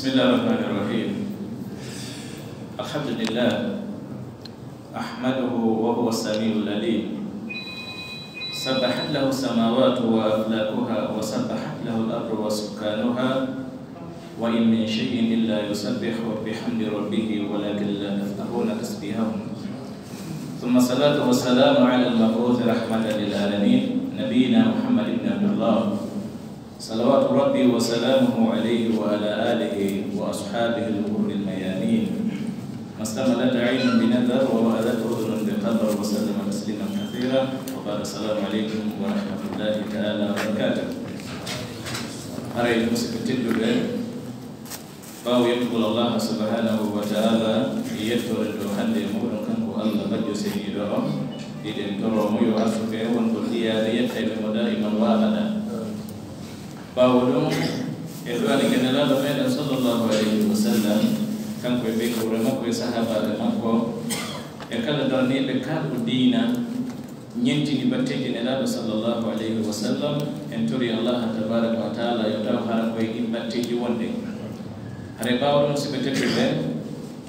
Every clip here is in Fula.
بسم الله الرحمن الرحيم. الحمد لله أحمده وهو السميع العليم. سبحت له السماوات وأفلاكها وسبحت له الأرض وسكانها وإن من شيء إلا يسبح بحمد ربه ولكن لا تفقهون تسبيحهم. ثم الصلاة والسلام على المبعوث رحمة للعالمين نبينا محمد بن عبد الله صلوات ربي وسلامه عليه وعلى آله وأصحابه الغر الميامين. ما استملت عين بنذر ووأذت أذن بقدر وسلم تسليما كثيرا. وبعد السلام عليكم ورحمة الله تعالى وبركاته. أرى المسكتين باو يقول الله سبحانه وتعالى يدور الدوحان لمولن كنكو الله بجو سيدهم إذن ترى ميو أسفه ونقول إيادية إلى دائما وابدا باو دون إذواني كان الله بميدا صلى الله عليه وسلم كنكو يبيكو رمكو يسحابا لمكو يكال درني بكال الدين نينتي نبتك الله صلى الله عليه وسلم أن تري الله تبارك وتعالى يدعو حركو يبتك وندك hare bawɗum siɓe tedduɓe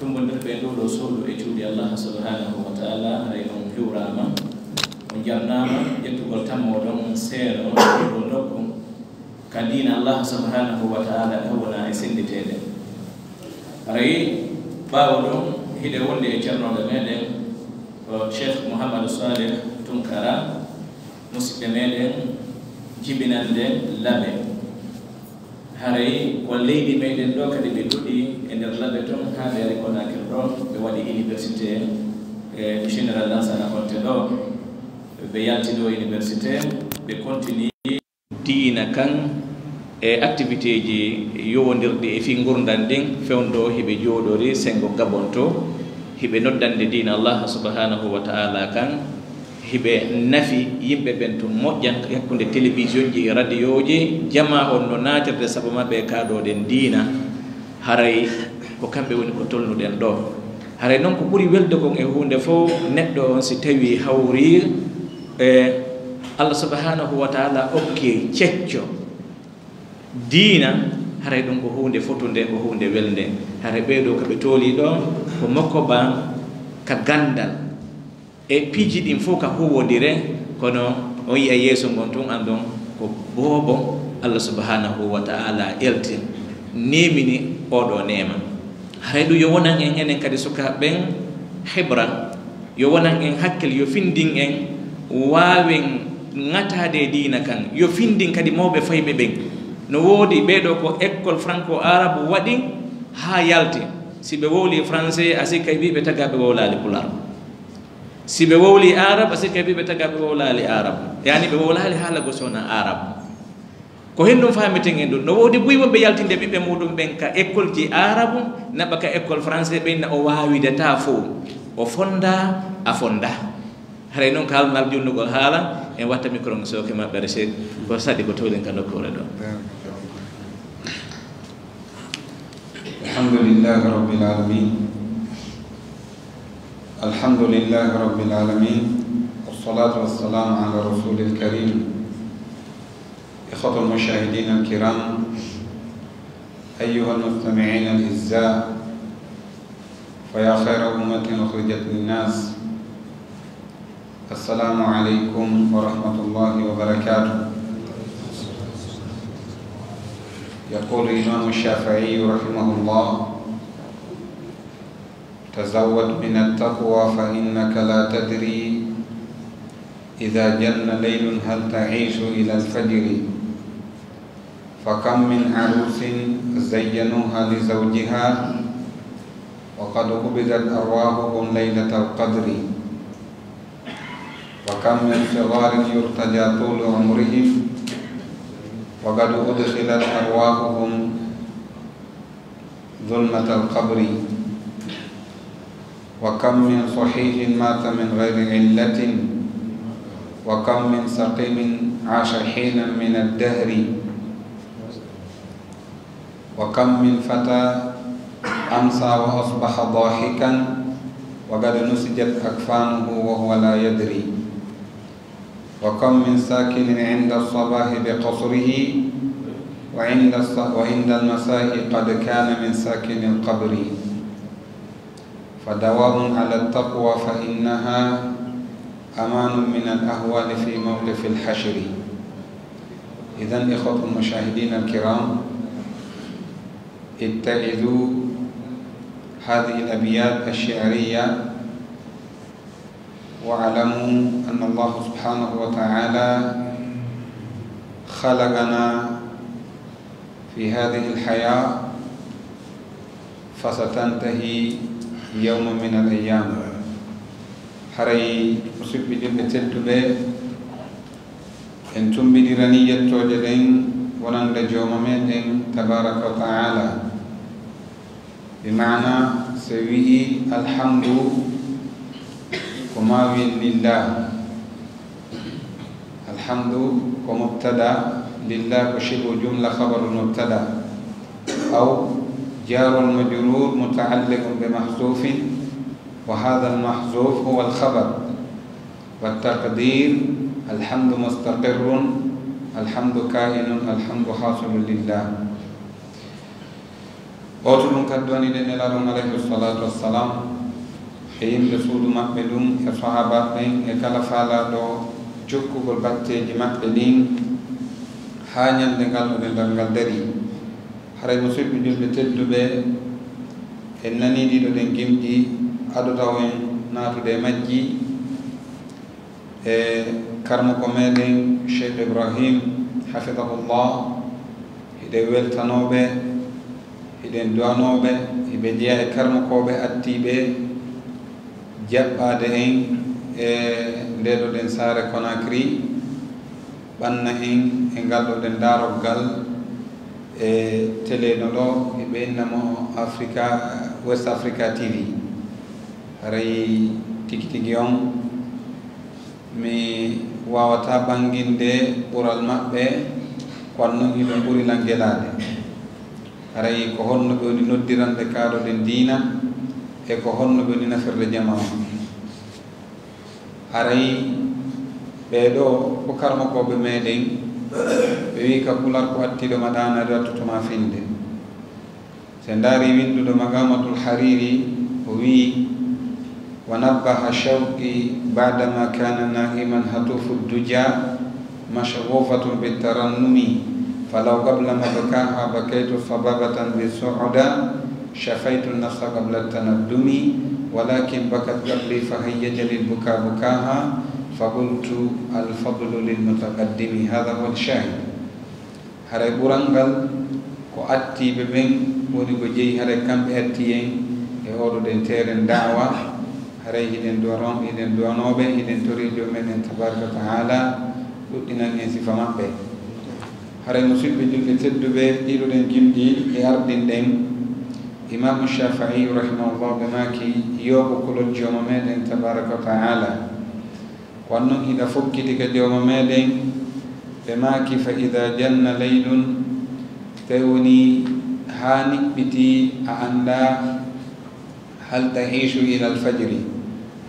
tumbodirɓe dow ɗo sohlu e cuuɗi Allah subhanahu wa ta'ala hare on hiwrama on jarnama ƴettugol tammoɗon seeɗo ɗo nokku ka dina Allah subhanahu wa ta'ala wona e senditede haray ɓawo ɗum hiɗe wonde e ceernoɓe meɗen o Cheikh Mouhamadou Salih Tunkara musidɓe meɗen jibinande laaɓe haray ko leydi meɗen ɗo kadi ɓe duɗi e nder laɓe toon ha ɓe ari Conakry ɗon ɓe waɗi université général Lansana Conté ɗo ɓe yalti ɗo université ɓe continue diina kan e activité ji yowodirɗi e fi gurdam ndin fewndo hiɓe jooɗori sengo Gabon to hiɓe noddande diina Allah subhanahu wa ta'ala kan hiɓe nafi yimɓe ɓen to moƴƴan hakkunde télévision ji e radio ji jama on no natirde saabu maɓɓe kaɗoɗen diina haray ko kamɓe woni ko tolnuɗen ɗo haray noon ko ɓuuri welde kon e hunde fof neɗɗo on si tawi hawri e Allah subhanahu wa ta'ala okke cecco diina haray ɗum ko hunde fotude ko hunde welde haray ɓeɗo koɓe tooli ɗo ko makko ba ka gandal e piiji ɗin fof ka huwodire kono o yiya yeeso ngon tun andon ko boobo Allah subhanahu wa ta'ala elti nemini oɗo nema haray ɗum yo wonan en enen kadi sukaɓe ɓen hebra yo wonan en hakkil yo findin en wawen ŋatade diina kan yo findin kadi mawɓe fayɓe ɓen no woodi ɓeɗo ko école franco arabe waɗi ha yalti si ɓe wowli français asi kay ɓiɓe tagaɓe wowlali pular si ɓe wowli arab asi kay ɓiɓe taga ɓe wowlali arab yani ɓe wowlali haala go sona arab ko hen ɗum famiten en ɗum no woodi buy wonɓe yaltinde ɓiɓɓe muɗum ɓen ka école ji arabe naɓa ka école français ɓenna o wawidata fo o fonda a fonda haray noon ko halnal junnugol haala en watta micro ngo soke maɓɓe rachid ko saɗi ko towlen ka nokkure ɗo alhamdulillahi rabbil alamin الحمد لله رب العالمين والصلاة والسلام على رسول الكريم إخوة المشاهدين الكرام أيها المستمعين الأعزاء فيا خير أمة أخرجت للناس السلام عليكم ورحمة الله وبركاته. يقول الإمام الشافعي رحمه الله تزود من التقوى فإنك لا تدري إذا جن ليل هل تعيش إلى الفجر فكم من عروس زينوها لزوجها وقد قبضت أرواحهم ليلة القدر وكم من صغار يرتجى طول عمرهم وقد أدخلت أرواحهم ظلمة القبر وكم من صحيح مات من غير علة وكم من سقيم عاش حينا من الدهر وكم من فتى أمسى وأصبح ضاحكا وقد نسجت أكفانه وهو لا يدري وكم من ساكن عند الصباح بقصره وعند المساء قد كان من ساكن القبر فدواء على التقوى فإنها أمان من الأهوال في موقف الحشر. إذن إخوة المشاهدين الكرام، اتعظوا هذه الأبيات الشعرية واعلموا أن الله سبحانه وتعالى خلقنا في هذه الحياة فستنتهي يوم من الأيام. haray musidɓe julɓe tedduɓe, en tumbiɗirani yettoje ɗen wonande jooma meɗen tabaraka wa taala, bi mana so wi'i alhamdu ko ma wiyen lillah. alhamdu ko mubtada, lillah ko shibu jumla khabaru mubtada aw jarul majrur mutaalliqun bi mahzufin وهذا المحذوف هو الخبر، والتقدير الحمد مستقر، الحمد كائن، الحمد حاصل لله. وتلون كدواني لنلالهم عليه الصلاة والسلام حين رسول مقبلون الصحابة بين يكلا فالا دو جوكو بالبكتي مقبلين حانيا لنقال دري حري مصيب بجل بتدو بي إنني دي دو دنجم دي aɗotawen natude majji e karmo ko meɗen Cheikh Ibrahim hafidahullah, hiɗe weltanoɓe, hiɗen duwanoɓe, hiɓe jeeya e karmo koɓe attiɓe jaɓɓade en e ndeɗo ɗen saare Conakry, ɓanna en e ngalɗoɗen daroggal e téléno ɗo hiɓe innamo West Africa TV. haray tigi tigi on mi wawata ɓanginde ɓural maɓɓe kono hiɓe ɓuri langelade. haray ko honno ɓe woni noddiranɓe kaaɗoɗen diina e ko honno ɓe woni nafirde jama o. haray ɓeɗo ko karmokoɓe meɗen ɓe wi ka pular ko attiɗo maɗanade wattotoma finde. se ndaari winduɗo Magamatul Hariri o wi ونبه شوقي بعدما كان نائما هتوف الدجى مشغوفة بالترنم فلو قبل ما بكاها بكيت صبابة بالسعدى شفيت النفس قبل التندم ولكن بكت قبلي فهيج للبكاء بكاها فقلت الفضل للمتقدم. هذا هو الشاهد. هري برانغال كو أتي ببين وني كو جي هري كم أتيين يهودو دين تيرن دعوة haray hiɗen doron hiɗen duwanoɓe hiɗen torijo meɗen tabaraka taala ɗuɗɗinan en sifa maɓɓe. haray musidɓe julɓe tedduɓe, ɗiɗoɗen jimɗi e ardinɗen imamu Shafii rahimahullah ɓe maki yoɓo kulol jooma meɗen tabaraka taala, wan noon hiɗa fokkiti ka jooma meɗen ɓe maki fa ida janna leylun, tawi woni ha niɓɓiti a anda hal taishu ila alfajri,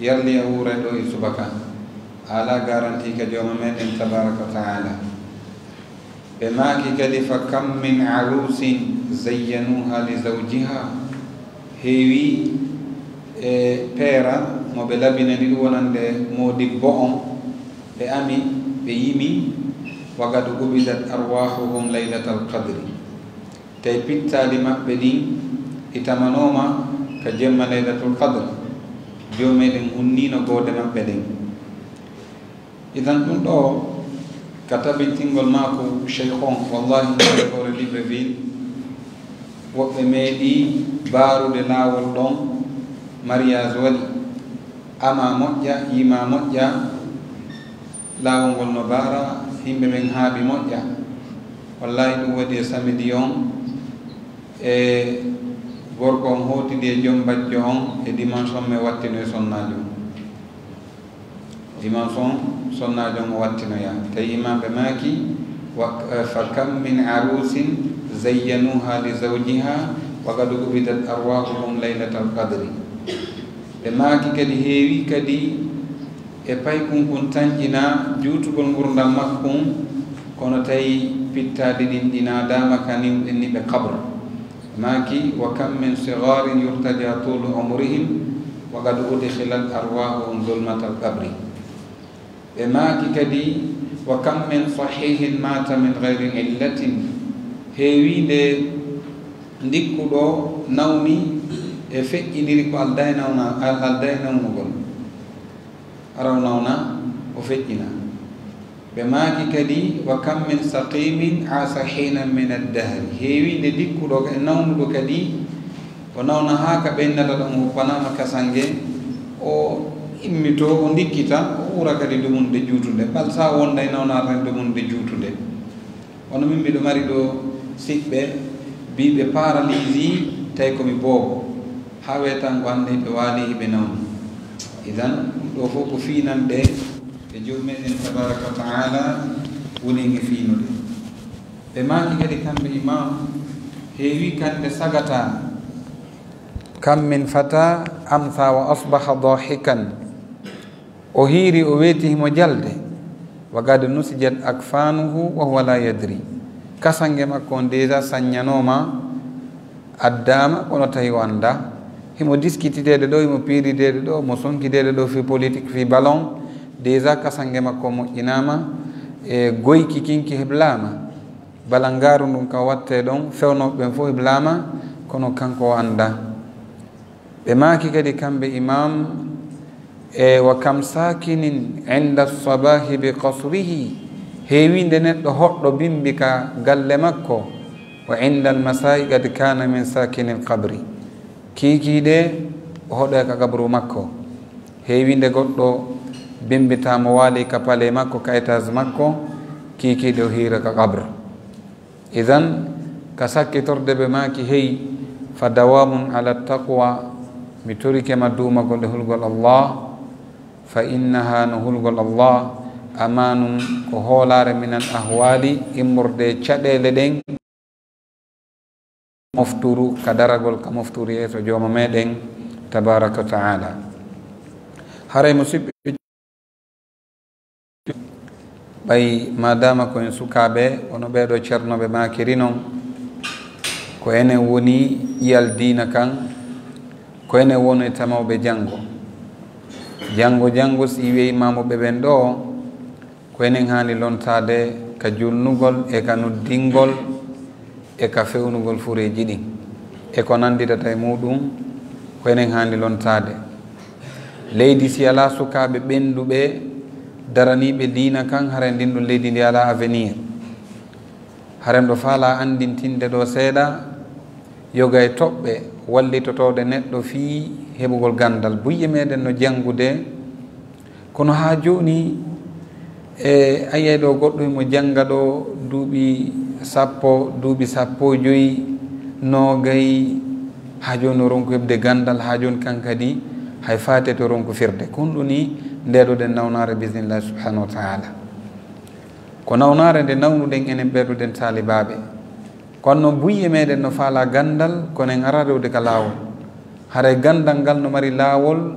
yarli a wuuray ɗo e subaka, ala garanti ka jooma meɗen tabaraka wa taala. ɓe maaki kadi fa kam min arusin zayyanuha li zawjiha, heewi e peera mo ɓe labinani ɗum wonande modibbo on ɓe ami ɓe yimi wagadu ubidat arwahuhum laylatal qadri, tawi pittali maɓɓe ɗin itamanoma ka jemma laylatul qadr, jomeɗen unnino gode maɓɓe ɗen. idan ɗum ɗo ka tabintingol mako cheikh on wallahi hore Libreville woɓɓe meeɗi baarude laawol ɗon mariage waɗi, ama moƴƴa yima moƴƴa, laawol ngol no baara, yimɓe ɓen haaɓi moƴƴa. wallahi ɗum waɗi e samedi on e gorko on hotidi e joom bajjo on e dimanche on mi wattino e sonnajo, dimanche on sonnajo on o wattinoya. tawi imamɓe maaki fa kam min arusin zayyanuha li zawjiha wa qad ubidat arwahuhum laylatal qadri. ɓe maaki kadi heewi kadi e pay kunkun tañƴina juutugol ngurdam makkum kono tawi pittade ɗin ɗinadama kanim ɗenni ɓe qabre maki wa kam min sigarin yurtaja tulu umrihim wa qad udkhila al arwahu zulmata al qabri ɓe maki kadi wa kam min sahihin mata min gayri illatin heewinde ndikkuɗo nawni e feƴƴiniri ko alday nawnugol araw nawna o feƴƴina ɓe maaki kadi wa kam min saqimin asa hinan min addahri heewinde ndikkuɗo e nawnuɗo kadi o nawna haa ka ɓennata ɗon o panama kasange o immito o ndikkita o ɓura kadi dumunde juutunde bal sa wonda e nawnatan dumunde juutunde hono min mbiɗo mari ɗo siɓɓe mbiɓe paralysie tawi komi boobo ha wetan ko hande ɓe waali hiɓe nawni idan ɗo fof ko finanɗe e jomumeɗen tabaraka wa taala woninge fiinude ɓe maki kadi kamɓe imam heewi kamɓe sagata kam min fata amsa wa asbaha dahikan o hiiri o weeti himo jalde wa gad nusijat akfanuhu wa huwa la yadri kasange makko on déjà saññanoma addama kono tawi o anda himo diskitidede ɗo himo piiridede ɗo mo sonkidede ɗo fi politique fi ballon déjà kasange makko moƴƴinama e goyki kinki heblama bala ngaru ndum ka watte ɗon fewnoɓe ɓen fof heblama kono kanko o anda ɓe maaki kadi kamɓe imam e wa kam sakinin inda sabahi bi qasrihi heewinde neɗɗo hoɗɗo bimbi ka galle makko wa inda almasai qad kana min sakini alqabri kiikiiɗe o hoɗo e ka gabru makko heewinde goɗɗo bimbitamo waali ka pale makko ka étage makko kiikiiɗe o hiira ka qabre idan ka sakkitorde ɓe maaki hey fa dawamun ala taqwa mi torikema duumagol e hulgol allah fa innaha no hulgol allah amanum ko hoolare minan ahwali immorde caɗele ɗen mofturu ka daragol ka mofturu yeeso jooma meɗen tabaraka wa taala haray musidɓe ɓay madama koyen sukaɓe wono ɓeɗo ceernoɓe makiri noon ko enen woni ƴiyal diina kan ko enen woni tamawɓe janngo si weymamoɓe ɓen ɗo ko enen hani lontade ka julnugol e ka noddingol e ka fewnugol fureji ɗin e ko nanditata e muɗum ko enen hani lontade leydi si ala sukaɓe ɓenduɓe daraniɓe diina kan haren ndin ɗum leydi ndi ala avenir haren ɗo faala andintinde ɗo seeɗa yoga e toɓɓe wallitotoɗe neɗɗo fii heɓugol gandal buyye meɗen no janngude kono ha joni e ayiyay ɗo goɗɗo himo janga ɗo duuɓi sappo joyi nogayi ha joni o ronko heɓde gandal ha joni kan kadi hay fate to ronko firde kon ɗum ni ndeɗoɗen nawnare bisimillahi subhanahu wa taala ko nawnare nde nawnuɗen enen ɓeɗoɗen talibaɓe kono buyye meɗen no faala gandal kono en ara rewde ka laawol haray gandal ngal no mari laawol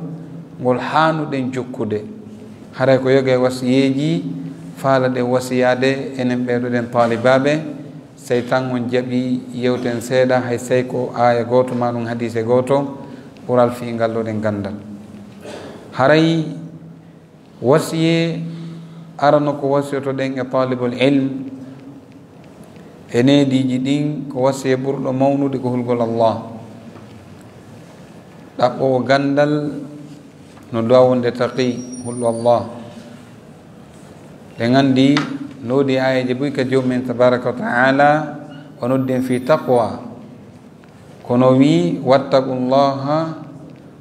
ngol hanuɗen jokkude haray ko yoga e wasiyeji faala ɗe wasiyade enen ɓeɗoɗen talibaɓe sey tan on jaaɓi yewten seeɗa hay sey ko aya goto ma ɗum hadise goto ɓural fi ngalloɗen gandal haray wasiye arano ko wasiyotoɗen e talibul ilm e neediji ɗin ko wasiye ɓurɗo mawnude ko hulgol allah ɗaɓɓowo gandal no duwawonde taqi hulɗo allah ɗen andi noodi ayaji boy ka jomumen tabaraka wa taala o nodden fi taqwa kono wi wattaqullaha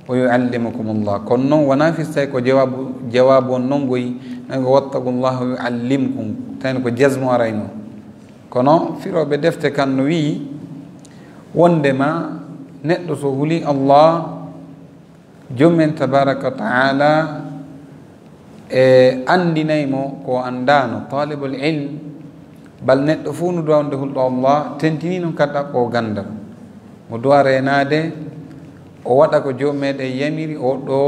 wa yuallimukum llah kono noon wona fistay ko jawabu on noon goyi nango wattaqullaha wa yuallimkum tawni ko jasmu arayno kono firoɓe defte kan no wi wondema neɗɗo so huuli allah jomumen tabaraka wa taala e andinaymo ko andano talibul ilm bal neɗɗo fuu no duwawde hulɗo allah tentini noon kadi ɗaɓɓo gandal mo duwa renade o waɗa ko jomumeɗen yamiri o ɗo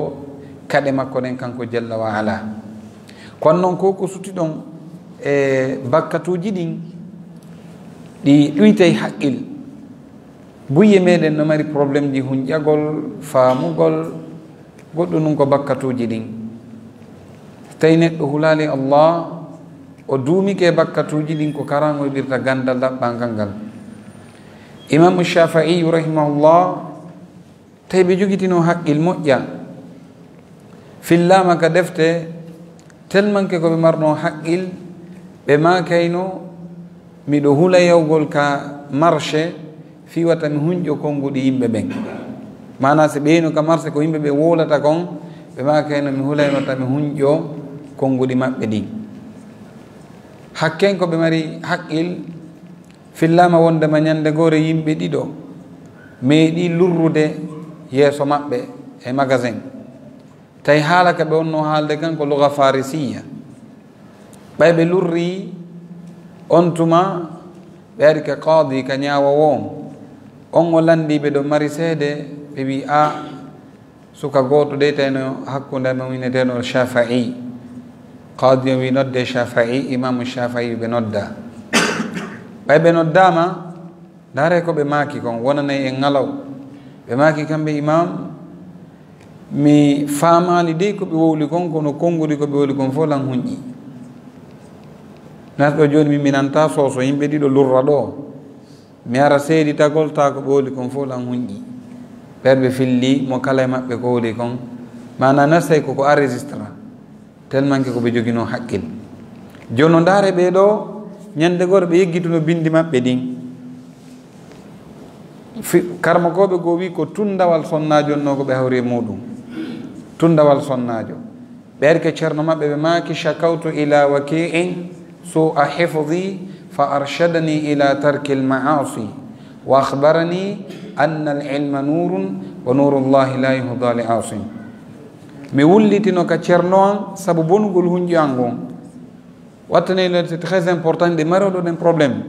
kaɗe makko ɗen kanko jalla wa ala kono noon ko suti ɗon e bakkatuji ɗin ɗi ɗuytay haqqil buye meɗen no mari probléme ji hunƴagol faamugol goɗɗo nun ko bakkatuji ɗin tawi neɗɗo hulali Allah o duumike bakkatuji ɗin ko karango ɓirta gandal ɗaɓɓangal ngal. Imamu Shafi'i rahimahullah tawi ɓe jogitino haqqil moƴƴa fillama ka defte telmanke koɓe marno haqqil ɓe makayno miɗo hula yawgol ka marché fiwata mi hunƴo konguɗi yimɓe ɓen mana so ɓeyno ka marché ko yimɓe ɓe wolata kon ɓe makayno mi hulaynota mi hunƴo konguɗi maɓɓe ɗin. hakken ko ɓe mari haqqil fillama wondema ñande gore yimɓe ɗiɗo meeɗi lurrude yeeso maɓɓe e magasin tawi haala ka ɓe wonno haalde kan ko luga farisiya ɓay ɓe lurri on tuma ɓe ari ka qadi ka ñawowo on o landiɓe ɗo mari seede ɓe wi a suka goto de tawno hakkude mo wineteno Shafi'i qadi o wi nodde Shafi'i imamu Shafi'i ɓe nodda ɓay ɓe noddama dare ko ɓe maaki kon wonanay e ngalaw ɓe maaki kamɓe imam mi faamali dey ko ɓe wowli kon kono konngudi ko ɓe wowli kon fof lan hunƴi natɗo joni min minanta soso yimɓe ɗiɗo lurra ɗo mi ara seedi tagol ta ko ɓe wowli kon fof lan hunƴi ɓerɓe filli mo kala e maɓɓe ko wowli kon mana nastay koko enregistre tellement que ko ɓe jogino haqqil joni no ndaare ɓeɗo ñande gore ɓe yeggituno bindi maɓɓe ɗin karmakoɓe goo wi ko tundawal sonnajo onno ko ɓe hawri e muɗum tundawal sonnajo ɓe ari ke ceerno maɓɓe ɓe maaki shakawtu ila waki'in su'a hifdi fa arshadani ila tarki lmaasi wa akhbarani anna alilma nurun wa nurullahi la yuhda li asim mi wullitino ka ceerno an saabu bonugol hunƴi an gon wattanelo c'est très important de maroɗo ɗen probléme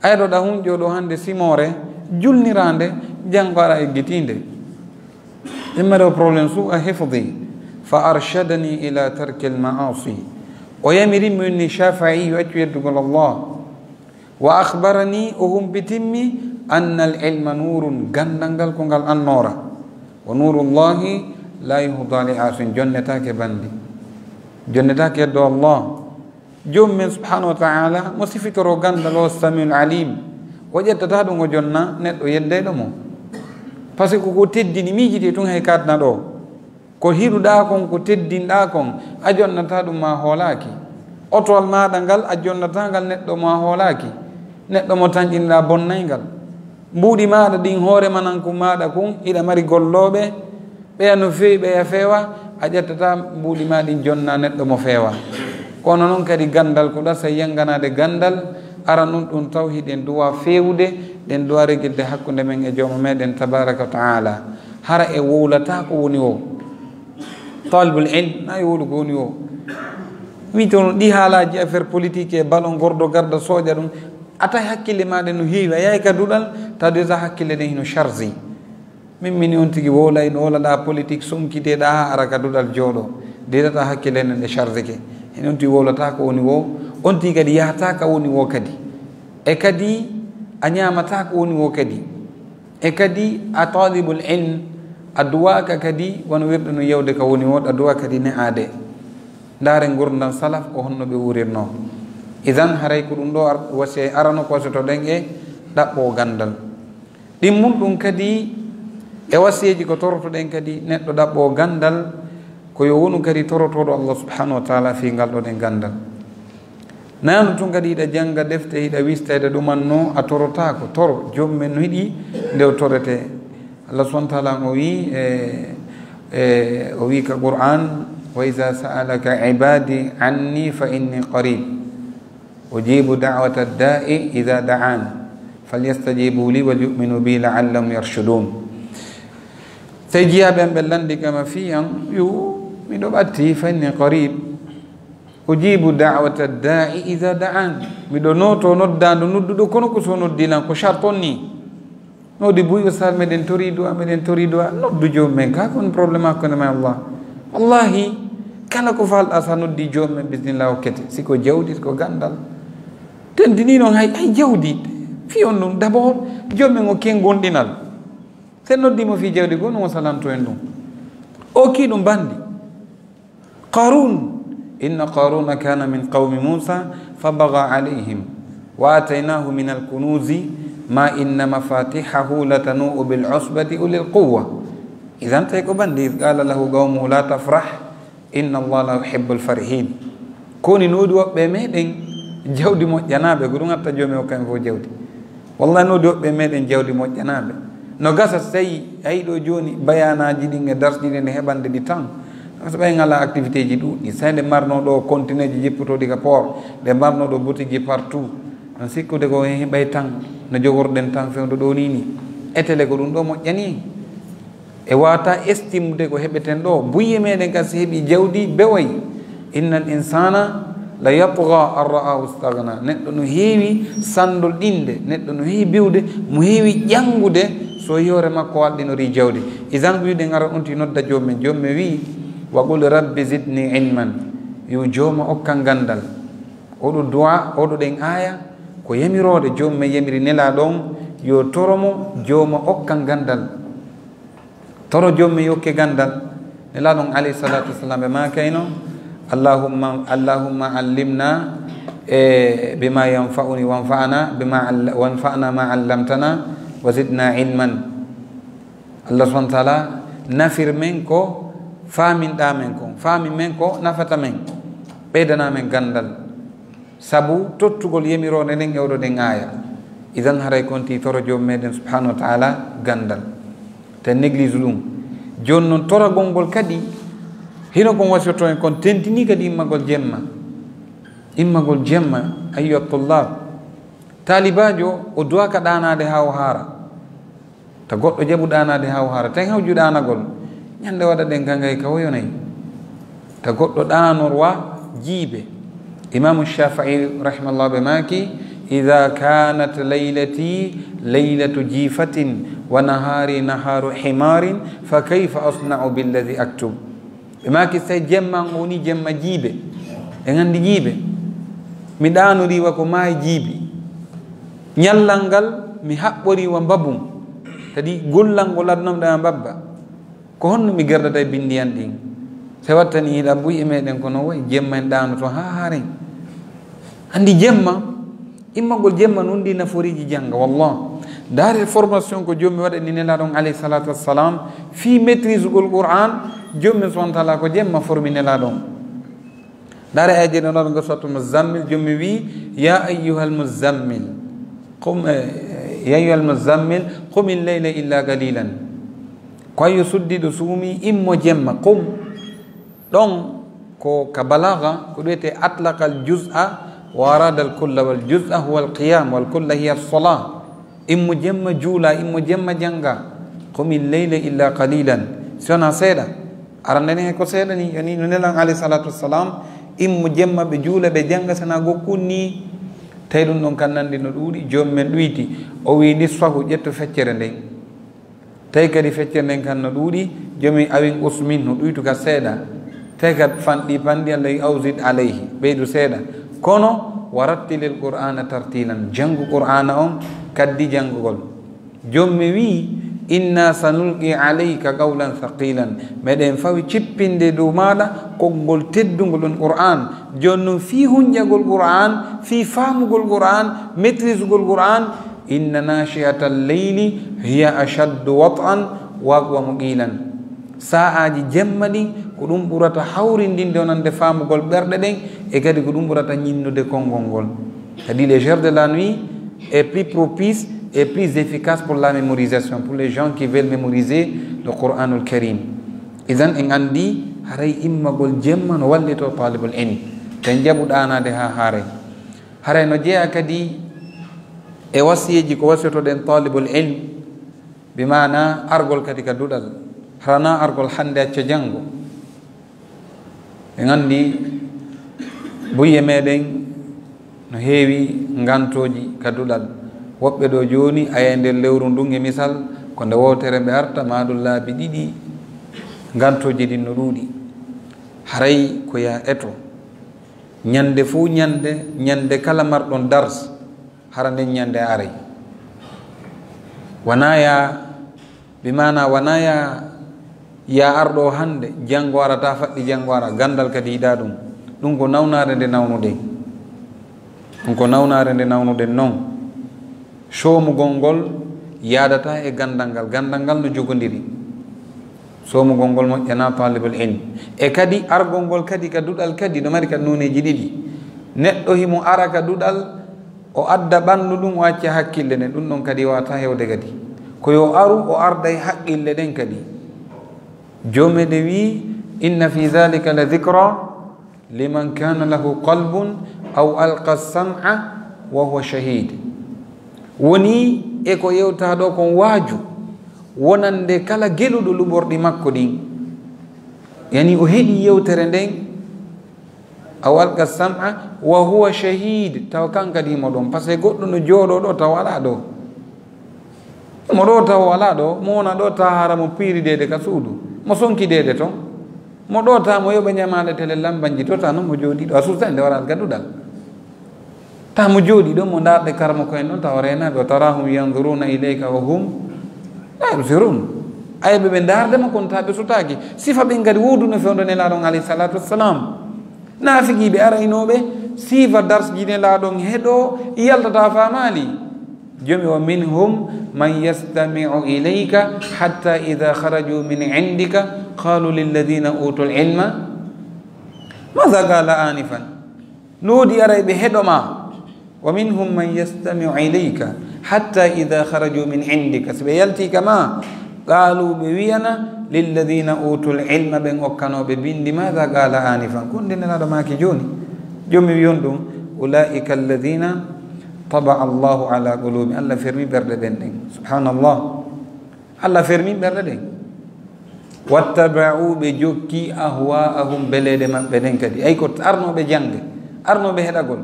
ayɗoɗa hunƴoɗo hande simore julnirande janggo ara eggitinde immaro probléme su'a hifdi fa arshadani ila tarki lmaasi o yamirinmi wonni Shafi'i yo accu yeddugol Allah wa akhbarani o humbitinmi anna alilma nurun gandal ngal ko ngal annora wa nurullahi la yuhda li asin jonnetake bandi jonnetake yeddo Allah jomum men subhanahu wa ta'ala mo sifitoro gandal o samiul alim o ƴettata ɗum o jonna neɗɗo yeddeyɗo mo par ce que ko teddini miijite tun hay kadna ɗo ko hiɗuɗa kon ko teddinɗa kon a jonnata ɗum ma hoolaki otol maɗa ngal a jonnata ngal neɗɗo ma hoolaki neɗɗo mo tañƴinɗa bonnaygal mbuuɗi maɗa ɗin hoore mananku maɗa kun iɗa mari golloɓe ɓeya no fewi ɓeya feewa a ƴettata mbuuɗi ma ɗin jonna neɗɗo mo feewa kono noon kadi gandal ko ɗasa yanganade gandal ara nun ɗum tawhi ɗen duwa fewde ɗen duwa regilde hakkude men e jooma meɗen tabaraka wa taala hara e wowlata ko woni o talibul ilm na e wowlu ko woni o wi tono ɗi haalaji affaire politique e ballon gordo garda sooƴa ɗum ata hakkille maɗe no heewi a yahay ka duɗal taw déjà hakkille ɗen hino chargi min mini on tigui wowlay no wolaɗa politique sonkiteɗa ha ara ka duɗal jooɗo dedata hakkille enen ɗe charge ke hen on tigui wowlata ko woni wo on tigui kadi yahata ka woni wo kadi e kadi a ñamata ko woni wo kadi e kadi a talibul ilm a duwaka kadi wono wirɗo no yewde ka woni wo a duwa kadi ne'ade ndaare gurdam salaf ko honno ɓe wurirno idan haray ko ɗum ɗo wasi arano kosoto ɗen e ɗaɓɓo gandal ɗin mum ɗum kadi e wasiyeji ko torotoɗen kadi neɗɗo ɗaɓɓo gandal ko yo wonu kadi torotoɗo Allah subhanahu wa taala fi ngal ɗo ɗen gandal nanu tun kadi hiɗa janga defte hiɗa wistede ɗumanno a torotako toro jommen no yiɗi nde torete Allah subhanahu wa taala o wi o wi ka Qur'an wa iza sa'alaka ibadi anni fa inni qarib ujibu da'wata ad-da'i idha da'an falyastajibu li wal yu'minu bi la'allahum yarshudun tawi jiyaɓe ɓe landi kama fiyan yo miɗo ɓatti fa inni qarib ujibu da'wata ad-da'i idha da'an miɗo noto noddando nodduɗo kono ko so noddilan ko charte on ni nodi buy ustad meɗen tori du'a noddu jomum men ka kon probléme hakkude ma Allah wallahi kala ko falɗa sa noddi jomumen bisimillah hokkete siko jawdi ko gandal tendini noon hay jawdi fi on ɗum d' abord jomumen o ken gonɗinal sen noddimo fi jawdi goo non o salanto en ɗum o ki ɗum bandi qarun inna qaruna kana min qawmi musa fabaga alayhim wa ataynahu min alkunuzi ma inna mafatihahu latanuu bil'usbati uli lquwa idan tawi ko bandi id qala lahu qawmuhu la tafrah inna allah la yuhibbu lfarihin koni noodi woɓɓe meɗen jawdi moƴƴanaɓe ko ɗum gatta joomi o kamɓe fof jawdi wallahi noodi woɓɓe meɗen jawdi moƴƴanaɓe no gasa so tawi ayi ɗo joni bayanaji ɗin e darsɗi ɗi nde heɓande ɗi tan so ɓay ngala activité ji ɗuɗɗi sa nde marno ɗo continue ji jipputoɗi ka port nde marno ɗo boutique ji partout on sikkude ko heɓay tan no jogorɗen tan fewdo ɗo nini etele ko ɗum ɗo moƴƴani e wata estimude ko heɓeten ɗo buye meɗen kasi heeɓi jawdi bewoy inna l insana la yatga an ra'ahu stagna neɗɗo no heewi sandol ɗinde neɗɗo no heewi biwde mo heewi ƴangude so yore makko walɗinori jawdi isan wiide gara onti nodda jomumen jomumen wi wa qul rabbi zidni ilman yo jooma okkan gandal oɗo duwa oɗo ɗen aya ko yamirode jomumen yamiri nela ɗon yo toromo jooma okkan gandal toro jomumen yokke gandal nela ɗon alayhi salatu wassalam ɓe ma kayno allahumma allimna bima yanfa'uni wanfa'na ma allamtana wa zidna ilman allah subhanahu wa ta'ala nafir men ko faminɗa men ko fami men ko nafata men ɓeydana men gandal sabu tottugol yamirode nden ewɗo ɗen aya idan haray konti toro joom meɗen subhanahu wa ta'ala gandal te néglige ɗum joni noon toragol ngol kadi hino kon wasirto en kon tentini kadi immagol jemma ayyuha tullab talibajo o duwaka ɗanade ha o haara ta goɗɗo jaɓu ɗanade ha o haara tan hawju ɗanagol ñande waɗa ɗen gangay ka woyonayi ta goɗɗo ɗanorwa jiibe imamu shafii rahimallah ɓe maki ida kanat laylati laylatu jifatin wa nahari naharu himarin fa kayfa asna'u billadi aktub ɓe maki so tawi jemman o woni jemma jiibe e gandi jiibe mi ɗanoriwa ko maayi jiibi ñallal ngal mi haɓɓoriwa mbabum kadi gollal ngol adnomɗama mbabba ko honno mi gerdata e bindiyan ɗin so wattani hiɗa buy e meɗen kono way jemma en ɗano to ha haren andi jemma immagol jemma nun ndi naforiji jangga wallah daare formation ko jommi waɗani nelaɗon alayhi salatu wassalam fi maitrise ugol qur'an jommi subhanahu wa taala ko jemma formi nelaɗon daare aje ɗo noɗo gosatu muzammil jommi wi ya ayyuhal muzammil qum il-layla illa qalilan ko ayo suddiɗo suumi immo jemma qum ɗon ko ka balaga ko ɗuyete atlaqa al juz'a wa arada al kulla wal juz'a huwa al qiyam wal kulla hiya as-salah immo jemma juula immo jemma janga qum il-layla illa qalilan sona seeɗa arandani he ko seeɗa ni yani no nelan alayhi salatu wassalam immo jemma ɓe juula ɓe janga sana gokkunni tawi ɗum ɗon kannandi no ɗuuɗi jomumen ɗuyti o wi nisfahu ƴetto feccere nden tawi kadi feccere nden kan no ɗuuɗi jomi awin usmin no ɗuytu ka seeɗa tawi kadi fanɗi panɗi allah wi awsid alayhi ɓeydu seeɗa kono warattilil qur'ana tartilan jangu qur'ana on kaddi jangugol jommi wi inna sanulqi alayka qawlan thaqilan meɗen fawi cippinde dow maɗa konngol teddugol ɗon qur'an joni noon fi hunƴagol qur'an fi famugol qur'an maitrise ugol qur'an inna nashiata lleyli hiya ashaddu wat'an wa aqwamu qilan sa'aji jemma ɗin ko ɗum ɓurata hawrindinde onande famugol ɓerɗe ɗen e kadi ko ɗum ɓurata ñinnude konngol ngol kadi les heures de la nuit est plus propice et plus efficace pour la mémorisation pour les gens qui veulent mémoriser le Qur'anul Karim idan en andi haray immagol jemma no wallito talibul ilm ten jaɓu ɗanade ha haray no jeeya kadi e wasiyeji ko wasiytoɗen talibul ilm bimana argol kadi ka duɗal harana argol hande acca janggo en andi buye meɗen no heewi gantoji ka duɗal woɓɓe ɗo joni aya nder lewru ndun e misal ko nde wowtere ɓe arta maɗum laabi ɗiɗi gantoji ɗin no ɗuuɗi haray ko ya eto ñande fuu ñande kala marɗon dars hara nden ñande aray wanaya bimana wanaya ya arɗo hande janngo arata faɗɗi janngo ara gandal kadi yiɗa ɗum ko nawnare nde nawnuɗen ɗum ko nawnare nde nawnuɗen noon somugol ngol yadata e gandal ngal no jogodiri somugol ngol moƴƴana talibul ilm e kadi argol ngol kadi ka duɗal kadi no mari ka noneji ɗiɗi neɗɗo himo ara ka duɗal o adda ɓandu ɗum o acca hakkille nden ɗum ɗon kadi wata hewde kadi ko yo aru o arda e haqqille ɗen kadi jomede wi inna fi dhalika la dhikra liman kana lahu qalbun aw alqa sam'a wa huwa shahid woni e ko yewta ɗo kon waaju wonande kala geluɗo luɓorɗi makko ɗin yani o heeɗi yewtere nden aw alqa sam'a wa huwa shahid taw kan kadi mo ɗon par ce que goɗɗo no jooɗo ɗo taw ala ɗo mo ɗo taw ala ɗo mo wona ɗo ta hara mo piiridede ka suudu mo sonkidede toon mo ɗo ta mo yoɓa ñamade tele lambanji to ta noon mo jooɗi ɗo a suusa nde waral gaduɗal ta mo jooɗi ɗo mo darɗe karmo koyen ɗon taw renaɓe o tarahum yanduruna ilayka wa hum la yubsirun ayɓe ɓe dardema kono ta ɓe sutaki sifa ɓen kadi woduno fewdo nelaɗon alayhi salatu wassalam naafigiɓe araynoɓe sifa darsji nelaɗon heeɗo yaltata famali jomi wa minhum man yastami'u ilayka hatta idha kharaju min indika qalu lilladhina utul ilma madha qala anifan nodi arayɓe heɗoma wa minhum man yastami'u ilayka hatta idha kharaju min indika so ɓe yalti kama qalu ɓe wiyana lilladhina utul ilma ɓen okkanoɓe bindi madha qala anifan konde nenaɗo maki joni jomi wiyon ɗum ulaika alladhina taba allahu ala qulubi allah fermi ɓerɗe ɗen ɗen subhanallah allah fermi ɓerɗe ɗen wattaba'u ɓe jokki ahwa'ahum belede maɓɓe ɗen kadi ay ko arnoɓe jangde arnoɓe heɗagol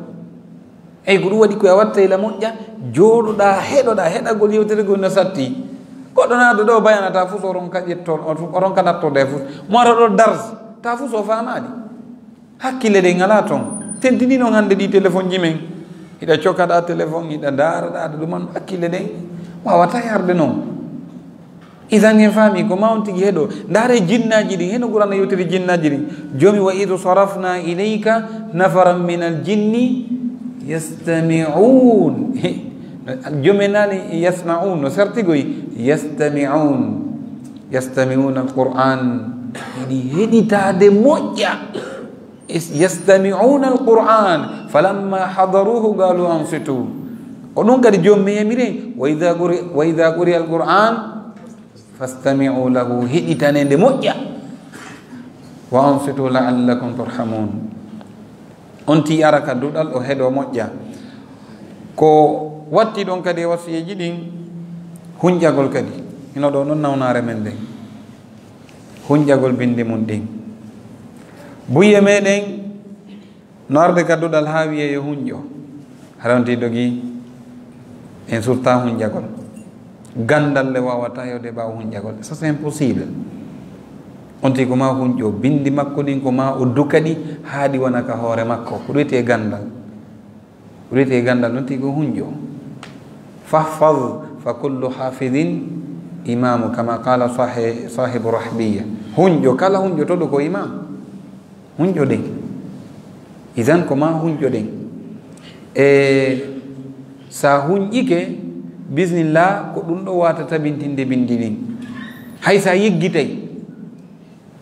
ay ko ɗum waɗi koye watta ila moƴƴa jooɗoɗa heɗoɗa heɗagol yewtere gol no satti goɗɗo naado ɗo bayanata fuu so oron ka ƴetto oron ka nattode fuu mo ara ɗo dars ta fuu so famaɗi hakkille ɗe ngala toon tentini noon hande ɗi téléphone ji men hiɗa cokkaɗa téléphone hiɗa daraɗa aɗa ɗuman hakkille ɗen wawata yarde noon idan en faami ko ma on tigui heeɗo ndaare jinnaji ɗin heno ɓurana yewtere jinnaji ɗin joomi wa id sarafna ilayka nafaran min al jinni yastami'un joomi nani yasma'un no sartigoy yastami'un alquran hiɗi heɗitade moƴƴa yastami'una alquran falamma hadaruhu qalu ansitu ko ɗum kadi jommi yamire wa idha quriya alquran fastami'u lahu heɗitanede moƴƴa wa ansitu la'allakum turhamun on ti ara ka duɗal o heeɗo moƴƴa ko watti ɗon kadi wasiyeji ɗin hunƴagol kadi ino ɗo noon nawnare men ɗen hunƴagol bindi mum ɗin buye meɗen no arde kadduɗal ha wiye yo hunƴo haranti dogi en surta hunƴagol gandal le wawata yewde ɓawa hunƴagol ça c'est impossible on ti ko ma hunƴo bindi makko ɗin ko ma o dukaɗi haaɗi wona ka hoore makko ko ɗoyte gandal ɗon ti ko hunƴo fahfad fa kullu hafidin imamu kama qala sahibu rahbiya hunƴo kala hunƴo to ɗo ko imam hunƴo ɗen idan ko ma hunƴo ɗen e sa hunƴike bisimillah ko ɗum ɗo wata tabintinde bindi ɗin hay sa yeggitay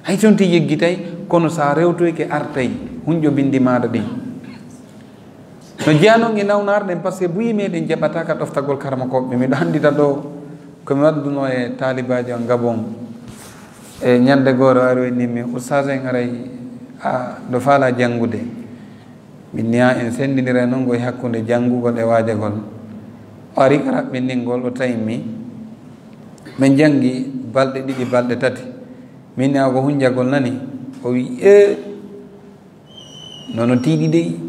hay sonti yeggitay kono sa rewtoyke artay hunƴo bindi maɗa ɗin no jeyanon e nawnar ɗen par ce que buyi meɗen jaɓata ka ɗoftagol karmakoɓe miɗo handita ɗo komi wadduno e talibaji on gabon e ñande gooro ari wenninmi oustage en aray ɗo faala janngude min niya en sendinira noon goye hakkude janngugol e waajagol o ari ka raɓɓinndingol o tawimi min janngi balɗe ɗiɗi balɗe tati min niya ko hunjagol nani o wi nono tiiɗi dey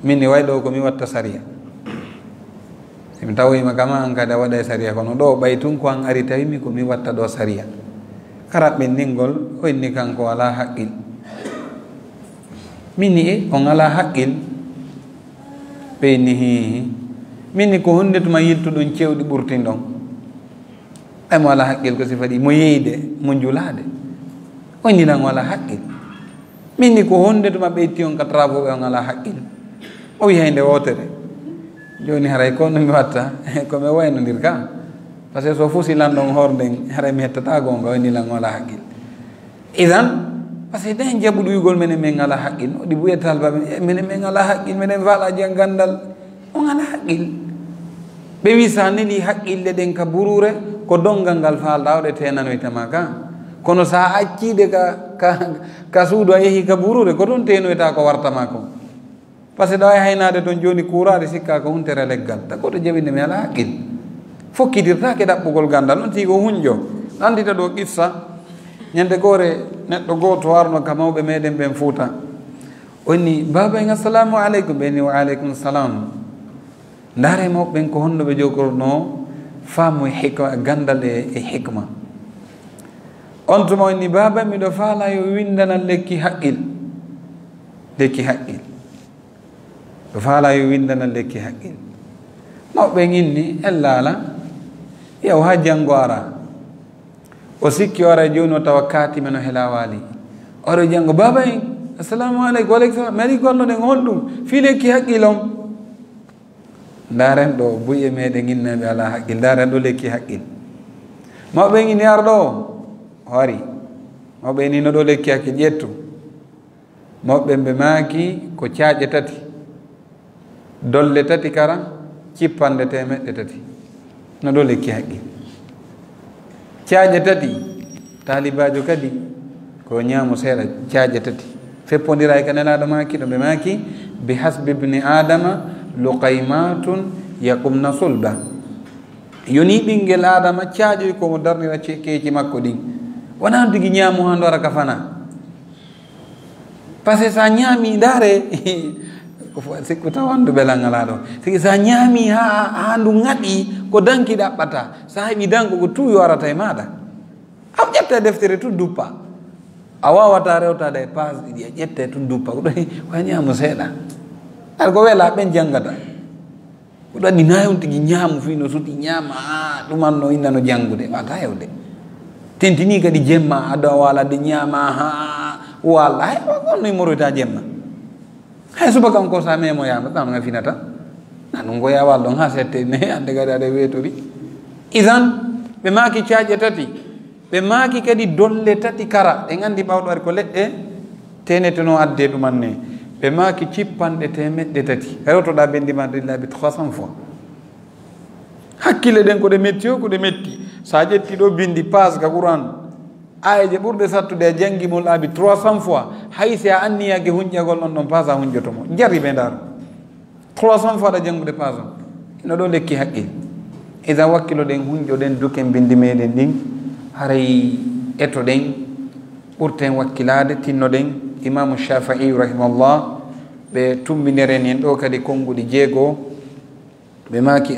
min ni way ɗo ko mi watta sariya simi tawoyima kama an kadi a waɗa e sariya kono ɗo ɓay tun ko an ari tawimi ko mi watta ɗo sariya ka raɓɓinndingol o inni kanko ala haqqil minni on ala haqqil ɓeyni minni ko hunde tuma yiltuɗon cewɗi ɓurtin ɗon mo ala haqqil ko sifa ɗi mo yeyde mo julade o ndinan o ala haqqil minni ko hunde tuma ɓeyti on ka travauɓe on ala haqqil o wi hande wotere joni haray ko no mi watta komi waynodir ka par ce que so fusilan ɗon horden haray mi hettata gonga o ndinan o ala haqqil idan par ce que den jaɓuɗo wigol minen min ala haqqil oɗi ɓuye talbaɓe minen min ala haqqil minen faalaji e gandal on ala haqqil ɓe wi sa neli haqqille ɗen ka burure ko dongal ngal falɗa oɗe tenanoytama ka kono sa accide ka suudu a yeehi ka burure ko ɗon tenoyta ko wartama ko par ce que ɗawa haynade toon joni kurade sikka ko huntere leggal tagoto jaɓinde mi ala haqqil fokkidirtake ɗaɓɓugol gandal on tii ko hunjo andita ɗo qissa ñande gore neɗɗo goto warno ka mawɓe meɗen ɓen Fuuta onni baba en assalamu aleykum ɓeni wa aleykum salam ndaare mawɓen ko honno ɓe jogorno faamu hikma gandal e hikma on tuma onni baba miɗo faala yo windana lekki haqqil ɗo faala yo windana lekki haqqil mawɓen inni ellala yaw ha janngo ara o sikki o ara joni o tawa kaatime no hela waali oɗo janngo baba en assalamu aleykum waleykum salam mi ari golloɗen honɗum fi lekki haqqil on ndaren ɗo buye meɗen innaɓe ala haqqil ndaren ɗo lekki haqqil mawɓe ini ar ɗo wari mawɓe ni no ɗo lekki haqqil ƴettu mawɓe ɓe maaki ko caaƴe tati dolle tati kara cippande temeɗɗe tati no ɗo lekki haqqil caaƴe tati talibajo kadi ko ñaamo seeɗa caaƴe tati feppodira e ka nelaɗo maaki ɗo ɓe maaki bi hasbi ibni adama luqaymatun yaqumna sulba yoni ɓinguel adama caaƴoy komo darnira keeci makko ɗin wona tigi ñaamu ha ndora ka fana par ce que sa ñaami ndaare sikku tawandu ɓelangala ɗo sigi sa ñaami ha ndu ŋaɗi ko danki ɗaɓɓata sa heɓi danko ko tout yorata e maɗa a ƴetta deftere tout duppa a wawata rewtade e page ɗiɗi a ƴette tout duppa ko ɗoni ko ñaamu seeɗa ar ko wela ɓen janggata ko ɗo waɗi nayon tigi ñaamu fi no suti ñaama ɗumanno innano janngude wata hewde tentini kadi jemma ado walade ñaama ha walla hay gonno moroyta jemma hay subaka encore sa memoyama ɗano nga finata nanu goya wal ɗon ha sette ne ande kadi aɗa weetori idan ɓe maaki caaƴe tati ɓe maaki kadi dolle tati kara ɗen andi ɓawɗo ari ko leɗɗe teneteno adde ɗuman ne ɓe maaki cippanɗe temeɗɗe tati rewtoɗa bendimade laabi 300 fois hakkille ɗen koɗe metti o koɗe metti sa ƴetti ɗo bindi page ka Qur'an ayeje ɓurɗe sattude a janngimo laabi 300 fois hay si a anniyake hunƴagol on ɗon page a hunƴotomo jarri ɓe ndaaro 300 fois ɗa janngude page on ino ɗo lekki haqqil idan wakkilo ɗen hunƴoɗen duken bindi meɗen ɗin haray eto ɗen ɓurten wakkilade tinnoɗen imamu Shafi'i rahimahullah ɓe tumbineren en ɗo kadi konnguɗi jeego ɓe maaki